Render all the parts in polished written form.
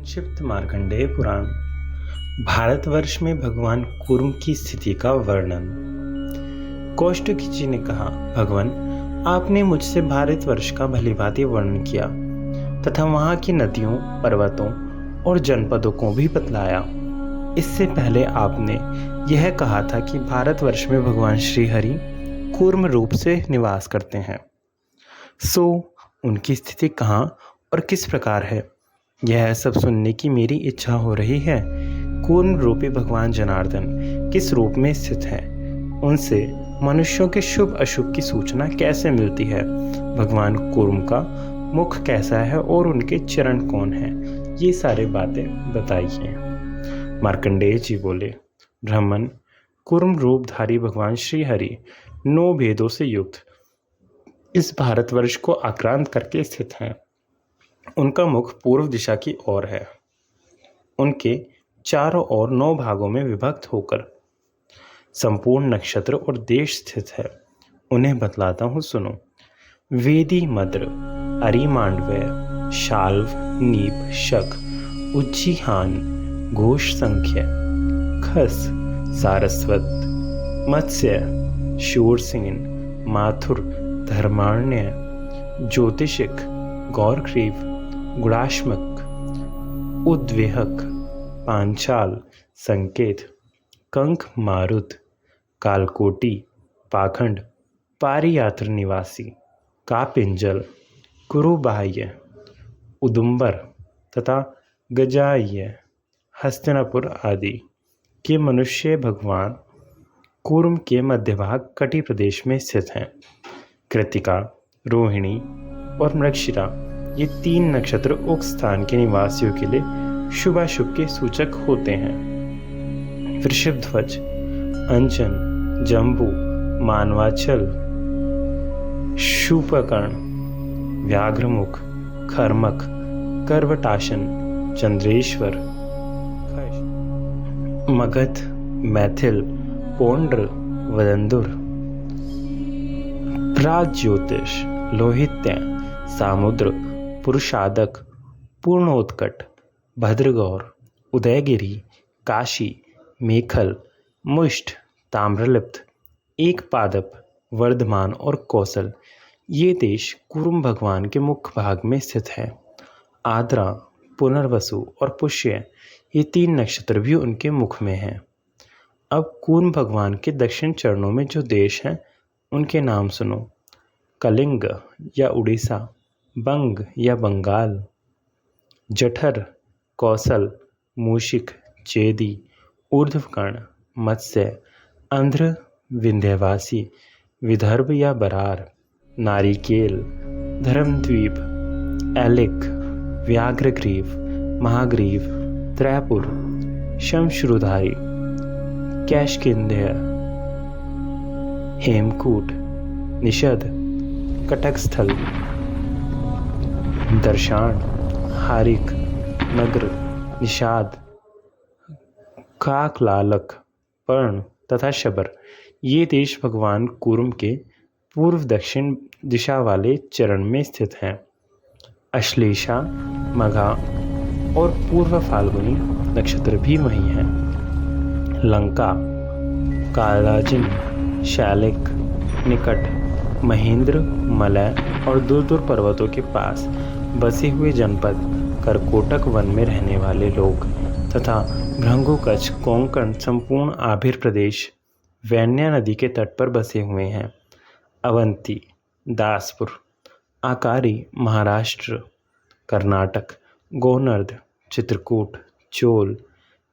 संक्षिप्त मार्कंडेय पुराण। भारतवर्ष में भगवान कूर्म की स्थिति का वर्णन। कौष्टुकी जी ने कहा, भगवान, आपने मुझसे भारतवर्ष का भलीभांति वर्णन किया तथा वहाँ की नदियों, पर्वतों और जनपदों को भी बतलाया। इससे पहले आपने यह कहा था कि भारतवर्ष में भगवान श्री हरि कूर्म रूप से निवास करते हैं। सो उनकी स्थिति कहाँ और किस प्रकार है, यह सब सुनने की मेरी इच्छा हो रही है। कूर्म रूपी भगवान जनार्दन किस रूप में स्थित है, उनसे मनुष्यों के शुभ अशुभ की सूचना कैसे मिलती है, भगवान कूर्म का मुख कैसा है और उनके चरण कौन हैं, ये सारी बातें बताइए। मार्कंडेय जी बोले, ब्राह्मण, कूर्म रूपधारी भगवान श्री हरि 9 भेदों से युक्त इस भारतवर्ष को आक्रांत करके स्थित हैं। उनका मुख पूर्व दिशा की ओर है। उनके चारों ओर 9 भागों में विभक्त होकर संपूर्ण नक्षत्र और देश स्थित है। उन्हें बतलाता हूँ, सुनो। वेदी, मद्र, अरिमांडव्य, शाल्व, नीप, शक, उज्जीहान, घोष संख्य, खस, सारस्वत, मत्स्य, शूरसेन, माथुर, धर्माण्य, ज्योतिषिक, गौरग्रीव, गुणाश्मक, उद्वेहक, पांचाल, संकेत, कंक, मारुत, कालकोटी, पाखंड, पारियात्र निवासी, कापिंजल, कुरुबाह्य, उदुम्बर तथा गजाह्य, हस्तिनापुर आदि के मनुष्य भगवान कूर्म के मध्यभाग कटि प्रदेश में स्थित हैं। कृतिका, रोहिणी और मृगशिरा ये 3 नक्षत्र उक्त स्थान के निवासियों के लिए शुभाशुभ के सूचक होते हैं। वृषभध्वज, अंजन, जम्बू, मानवाचल, शूपकर्ण, व्याघ्रमुख, खर्मक, करवटाशन, चंद्रेश्वर, मगध, मैथिल, पौंड्र, वदंदुर, प्राज्योतिष, लोहित्य, सामुद्र, पुरुषादक, पूर्णोत्कट, भद्रगौर, उदयगिरी, काशी, मेखल, मुष्ट, ताम्रलिप्त, एक पादप, वर्धमान और कौशल ये देश कूर्म भगवान के मुख्य भाग में स्थित है। आद्रा, पुनर्वसु और पुष्य ये 3 नक्षत्र भी उनके मुख में हैं। अब कूर्म भगवान के दक्षिण चरणों में जो देश हैं उनके नाम सुनो। कलिंग या उड़ीसा, बंग या बंगाल, जठर, कौशल, मूशिक, चेदी, ऊर्ध्वकर्ण, मत्स्य, आंध्र, विंध्यवासी, विदर्भ या बरार, नारिकेल, धर्मद्वीप, एलिक, व्याघ्रग्रीव, महाग्रीव, त्रैपुर, शमश्रुधारी, कैशकिंध्य, हेमकूट, निषद, कटकस्थल, दर्शान, हारिक, नगर, निषाद, काकलालक, पर्ण तथा शबर ये देश भगवान कूर्म के पूर्व दक्षिण दिशा वाले चरण में स्थित हैं। अश्लेषा, मघा और पूर्व फाल्गुनी नक्षत्र भी वहीं हैं। लंका, कालाजिन, शैलिक, निकट, महेंद्र, मलय और दूर दूर पर्वतों के पास बसे हुए जनपद, करकोटक वन में रहने वाले लोग तथा भृंगुकच्छ, कोंकण, संपूर्ण आभिर प्रदेश, वैन्या नदी के तट पर बसे हुए हैं। अवंती, दासपुर, आकारी, महाराष्ट्र, कर्नाटक, गोनर्द, चित्रकूट, चोल,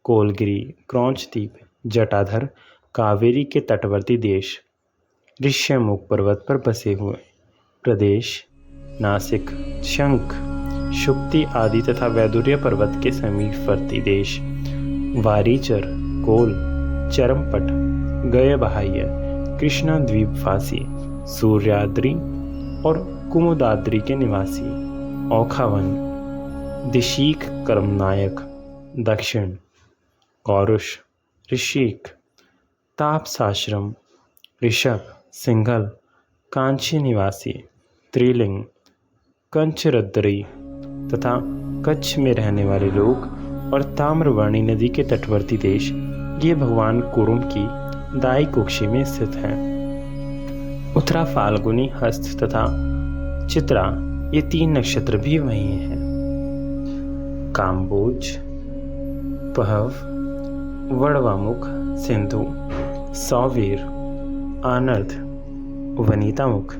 कोलगिरी, क्रौंचद्वीप, जटाधर, कावेरी के तटवर्ती देश, ऋष्यमुख पर्वत पर बसे हुए प्रदेश, नासिक, शंख, शुक्ति आदि तथा वैदुर्य पर्वत के समीपवर्ती देश, वारीचर, कोल, चरमपट, गयबाह्य, कृष्णा द्वीपवासी, सूर्याद्रि और कुमुदाद्रि के निवासी, औखावन, दिशीक, कर्मनायक, दक्षिण, कौरुष, ऋषिक, तापसाश्रम, ऋषभ, सिंघल, कांची निवासी, त्रिलिंग, कंचरद्री तथा कच्छ में रहने वाले लोग और ताम्रवर्णी नदी के तटवर्ती देश ये भगवान कुरुम की दाई कुक्षी में स्थित हैं। उत्तरा फाल्गुनी, हस्त तथा चित्रा ये 3 नक्षत्र भी वहीं हैं। काम्बोज, पहव, वड़वामुख, सिंधु, सौवीर, आनर्द, वनितामुख,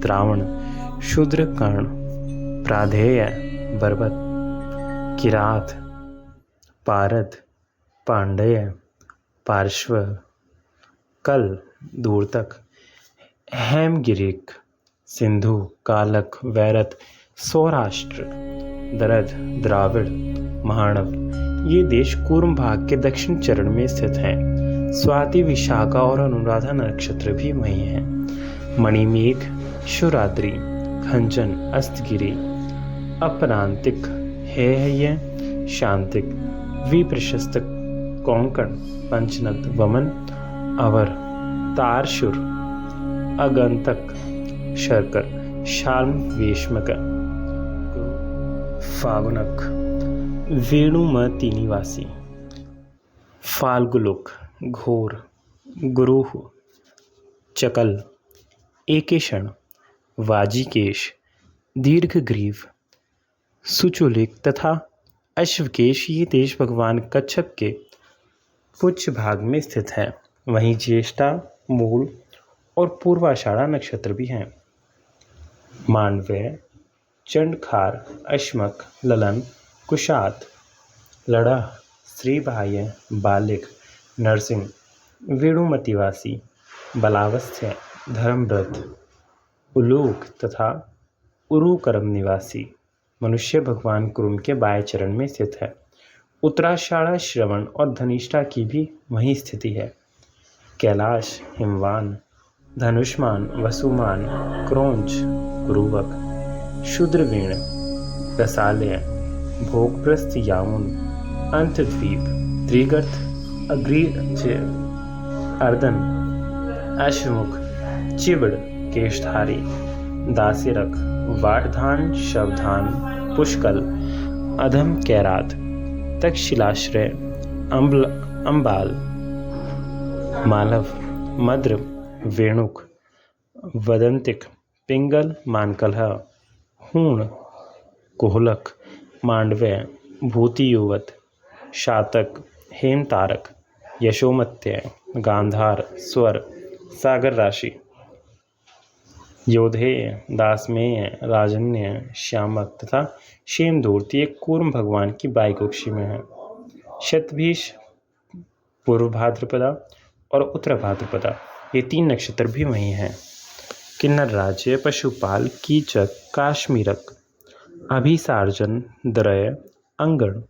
द्रावण, शूद्र, कर्ण, प्राधेय, बर्बत, किरात, पारद, पांडेय, पार्श्व, कल, दूरतक, हेमगिरिक, सिंधु, कालक, वैरत, सौराष्ट्र, दरद, द्राविड़, महाणव ये देश कूर्म भाग के दक्षिण चरण में स्थित हैं। स्वाति, विशाखा और अनुराधा नक्षत्र भी वहीं हैं। मणिमेघ, शिवरात्रि, खंचन, अस्तगिरी, अपरांतिक, हेहय, शांतिक, विप्रशस्त, कोंकण, पंचनद, वमन, अवर, तारशुर, अगंतक, शर्कर, शाल्म, वेश्मक, फागुनक, वेणुमती निवासी, फाल्गुलुक, घोर, गुरूह, चकल, एकेशण, वाजिकेश, दीर्घग्रीव, सुचुलिक तथा अश्वकेश ये देश भगवान कच्छप के पुच्छ भाग में स्थित है। वहीं ज्येष्ठा, मूल और पूर्वाषाढ़ा नक्षत्र भी हैं। मांडव्य, चंडखार, अश्मक, ललन, कुशात, लड़ह, श्रीबाह्य, बालिक, नरसिंह, वेणुमतिवासी, बलावस्थ्य, धर्मव्रत, उलूक तथा उरुकरम निवासी मनुष्य भगवान कुरुम के बाएं चरण में स्थित है। उत्तराषाढ़ा, श्रवण और धनिष्ठा की भी वहीं स्थिति है। कैलाश, हिमवान, धनुष्मान, वसुमान, क्रोंच, गुरुवक, शूद्रवीण, रसालय, भोगप्रस्थ, यामुन, अंतद्वीप, त्रिगर्त, अग्रीज्य, अर्दन, अश्वमुख, चिवड़, केशधारी, दासिरक, वाटधान, शवधान, पुष्कल, अधम, कैरात, तक्षशिलाश्रय, अम्बाल, मालव, मद्र, वेणुक, वदंतिक, पिंगल, मानकलह, हूण, कोहलक, मांडव्य, भूतियुवत, शातक, हेमतारक, यशोमत्य, गांधार, स्वर, सागर राशि, योधेय, दासमेय, राजन्य, श्यामक तथा शेमधूर्ति एक कूर्म भगवान की बाई कुक्षी में है। शतभिष, पूर्व भाद्रपदा और उत्तर भाद्रपदा ये 3 नक्षत्र भी वहीं हैं। किन्नर राज्य, पशुपाल, कीचक, काश्मीरक, अभिसार्जन, द्रय, अंगण,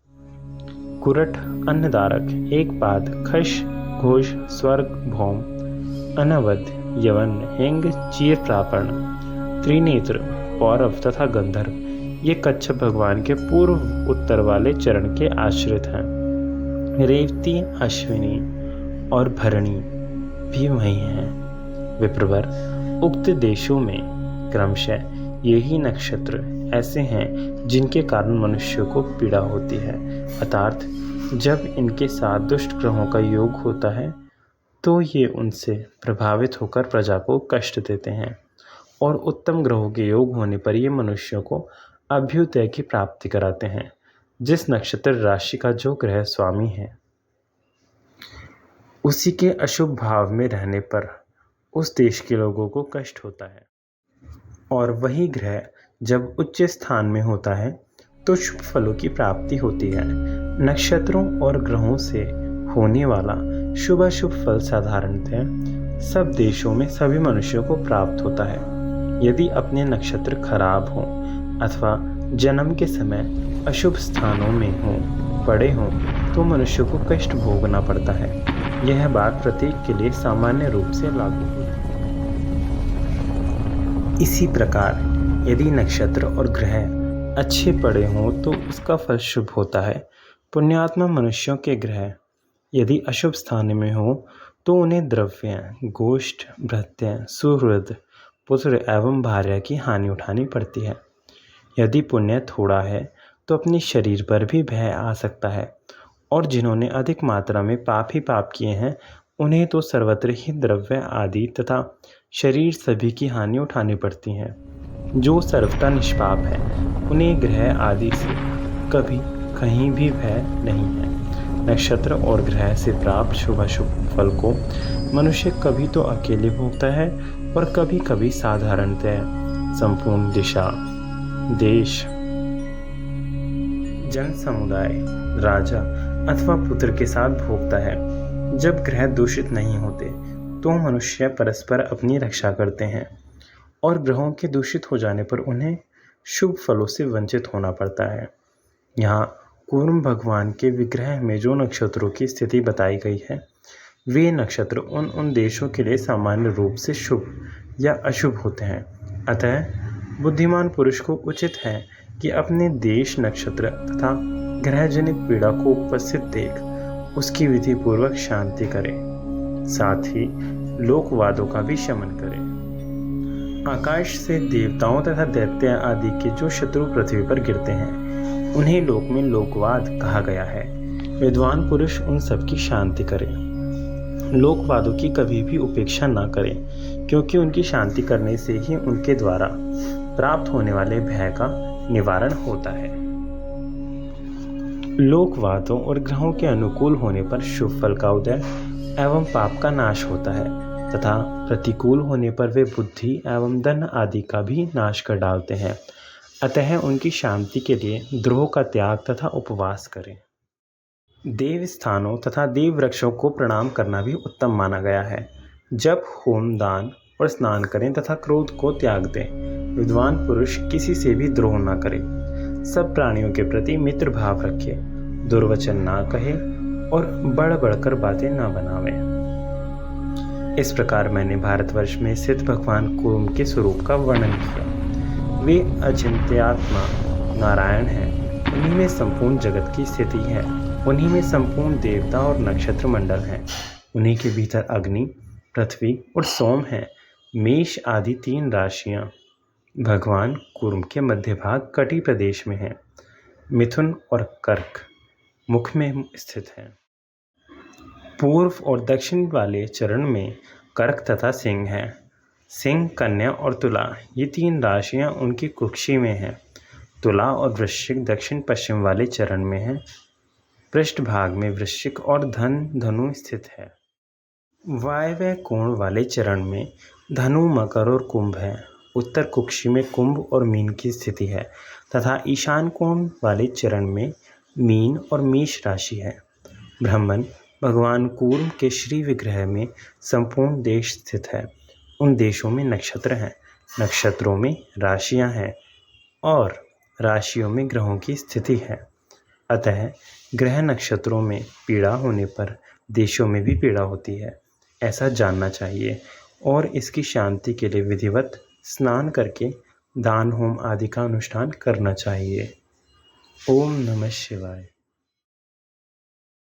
कुरट, अन्नदारक, एकपाद, खश, घोष, स्वर्ग, भौम, अनवध, यवन, हेंग, चीर, प्रापण, त्रिनेत्र, पौरव तथा गंधर्व ये कच्छप भगवान के पूर्व उत्तर वाले चरण के आश्रित हैं। रेवती, अश्विनी और भरणी भी वहीं हैं। विप्रवर, उक्त देशों में क्रमशः यही नक्षत्र ऐसे हैं जिनके कारण मनुष्यों को पीड़ा होती है, अर्थात जब इनके साथ दुष्ट ग्रहों का योग होता है तो ये उनसे प्रभावित होकर प्रजा को कष्ट देते हैं, और उत्तम ग्रहों के योग होने पर ये मनुष्यों को अभ्युदय की प्राप्ति कराते हैं। जिस नक्षत्र राशि का जो ग्रह स्वामी है उसी के अशुभ भाव में रहने पर उस देश के लोगों को कष्ट होता है, और वही ग्रह जब उच्च स्थान में होता है तो शुभ फलों की प्राप्ति होती है। नक्षत्रों और ग्रहों से होने वाला शुभ अशुभ फल साधारणतः सब देशों में सभी मनुष्यों को प्राप्त होता है। यदि अपने नक्षत्र खराब हों अथवा जन्म के समय अशुभ स्थानों में पड़े हों तो मनुष्य को कष्ट भोगना पड़ता है। यह बात प्रत्येक के लिए सामान्य रूप से लागू होती है। इसी प्रकार यदि नक्षत्र और ग्रह अच्छे पड़े हों तो उसका फल शुभ होता है। पुण्यात्मा मनुष्यों के ग्रह यदि अशुभ स्थान में हो तो उन्हें द्रव्य, गोष्ठ, भृत्य, सुहृद, पुत्र एवं भार्या की हानि उठानी पड़ती है। यदि पुण्य थोड़ा है तो अपने शरीर पर भी भय आ सकता है। और जिन्होंने अधिक मात्रा में पाप ही पाप किए हैं, उन्हें तो सर्वत्र ही द्रव्य आदि तथा शरीर सभी की हानि उठानी पड़ती है। जो सर्वथा निष्पाप है, उन्हें ग्रह आदि से कभी कहीं भी भय नहीं है। नक्षत्र और ग्रह से प्राप्त शुभ अशुभ फल को मनुष्य कभी तो अकेले भोगता है और कभी कभी साधारणतः संपूर्ण दिशा, देश, जन समुदाय, राजा अथवा पुत्र के साथ भोगता है। जब ग्रह दूषित नहीं होते तो मनुष्य परस्पर अपनी रक्षा करते हैं और ग्रहों के दूषित हो जाने पर उन्हें शुभ फलों से वंचित होना पड़ता है। यहाँ कूर्म भगवान के विग्रह में जो नक्षत्रों की स्थिति बताई गई है, वे नक्षत्र उन देशों के लिए सामान्य रूप से शुभ या अशुभ होते हैं। अतः बुद्धिमान पुरुष को उचित है कि अपने देश, नक्षत्र तथा ग्रहजनित पीड़ा को उपस्थित देख उसकी विधि पूर्वक शांति करे, साथ ही लोकवादों का भी शमन करे। आकाश से देवताओं तथा दैत्य आदि के जो शत्रु पृथ्वी पर गिरते हैं, उन्हें लोक में लोकवाद कहा गया है। विद्वान पुरुष उन सब की शांति करे, लोकवादों की कभी भी उपेक्षा न करे, क्योंकि उनकी शांति करने से ही उनके द्वारा प्राप्त होने वाले भय का निवारण होता है। लोकवादों और ग्रहों के अनुकूल होने पर शुभ फल का उदय एवं पाप का नाश होता है तथा प्रतिकूल होने पर वे बुद्धि एवं धन आदि का भी नाश कर डालते हैं। अतः उनकी शांति के लिए द्रोह का त्याग तथा उपवास करें। देव स्थानों तथा देव वृक्षों को प्रणाम करना भी उत्तम माना गया है। जब होम, दान और स्नान करें तथा क्रोध को त्याग दें। विद्वान पुरुष किसी से भी द्रोह न करे, सब प्राणियों के प्रति मित्र भाव रखे, दुर्वचन ना कहे और बढ़ बढ़कर बातें ना बनावे। इस प्रकार मैंने भारतवर्ष में स्थित भगवान कूर्म के स्वरूप का वर्णन किया। वे अचिंत्यात्मा नारायण हैं, उन्हीं में संपूर्ण जगत की स्थिति है, उन्हीं में संपूर्ण देवता और नक्षत्र मंडल हैं, उन्हीं के भीतर अग्नि, पृथ्वी और सोम हैं। मेष आदि 3 राशियां भगवान कूर्म के मध्य भाग कटी प्रदेश में हैं। मिथुन और कर्क मुख में स्थित हैं। पूर्व और दक्षिण वाले चरण में कर्क तथा सिंह हैं। सिंह, कन्या और तुला ये 3 राशियां उनकी कुक्षी में हैं। तुला और वृश्चिक दक्षिण पश्चिम वाले चरण में हैं। पृष्ठभाग में वृश्चिक और धनु स्थित है। वायव्य कोण वाले चरण में धनु, मकर और कुंभ है। उत्तर कुक्षी में कुंभ और मीन की स्थिति है तथा ईशान कोण वाले चरण में मीन और मेष राशि है। ब्राह्मण भगवान कूर्म के श्री विग्रह में संपूर्ण देश स्थित है। उन देशों में नक्षत्र हैं, नक्षत्रों में राशियां हैं और राशियों में ग्रहों की स्थिति है। अतः ग्रह नक्षत्रों में पीड़ा होने पर देशों में भी पीड़ा होती है, ऐसा जानना चाहिए और इसकी शांति के लिए विधिवत स्नान करके दान, होम आदि का अनुष्ठान करना चाहिए। ओम नमः शिवाय।